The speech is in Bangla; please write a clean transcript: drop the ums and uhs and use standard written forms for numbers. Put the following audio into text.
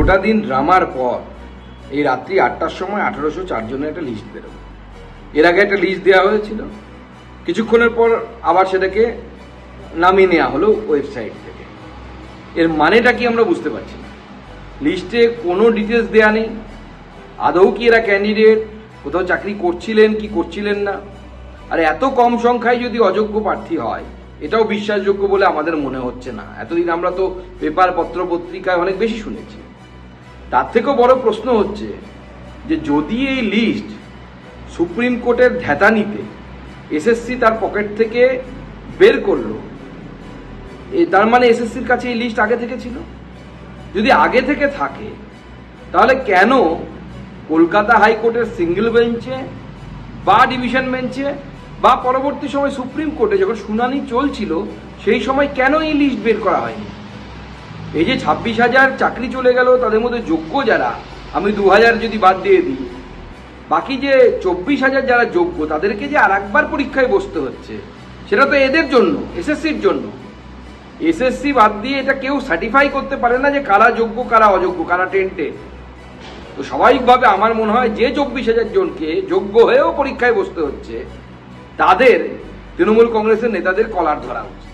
গোটা দিন ড্রামার পর এই রাত্রি 8টার সময় 1804 জনের একটা লিস্ট বেরোবে। এর আগে একটা লিস্ট দেওয়া হয়েছিল, কিছুক্ষণের পর আবার সেটাকে নামিয়ে নেওয়া হলো ওয়েবসাইট থেকে। এর মানেটা কি আমরা বুঝতে পারছি না। লিস্টে কোনো ডিটেলস দেওয়া নেই, আদৌ কি এরা ক্যান্ডিডেট, কোথাও চাকরি করছিলেন কি করছিলেন না। আর এত কম সংখ্যায় যদি অযোগ্য প্রার্থী হয়, এটাও বিশ্বাসযোগ্য বলে আমাদের মনে হচ্ছে না। এতদিন আমরা তো পেপার পত্র পত্রিকায় অনেক বেশি শুনেছি। তার থেকেও বড় প্রশ্ন হচ্ছে যে যদি এই লিস্ট সুপ্রিম কোর্টের ধ্যাতানিতে এসএসসি তার পকেট থেকে বের করলো, তার মানে এসএসসির কাছে এই লিস্ট আগে থেকে ছিল। যদি আগে থেকে থাকে তাহলে কেন কলকাতা হাইকোর্টের সিঙ্গেল বেঞ্চে বা ডিভিশন বেঞ্চে বা পরবর্তী সময় সুপ্রিম কোর্টে যখন শুনানি চলছিল সেই সময় কেন এই লিস্ট বের করা হয়নি? এই যে 26,000 চাকরি চলে গেল, তাদের মধ্যে যোগ্য যারা, আমি 2,000 যদি বাদ দিয়ে দিই, বাকি যে 24,000 যারা যোগ্য তাদেরকে যে আর একবার পরীক্ষায় বসতে হচ্ছে, সেটা তো এদের জন্য, এসএসসির জন্য। এসএসসি বাদ দিয়ে এটা কেউ সার্টিফাই করতে পারে না যে কারা যোগ্য কারা অযোগ্য, কারা টেন্টে। তো স্বাভাবিকভাবে আমার মনে হয় যে 24,000 জনকে যোগ্য হয়েও পরীক্ষায় বসতে হচ্ছে, তাদের তৃণমূল কংগ্রেসের নেতাদের কলার ধরা উচিত।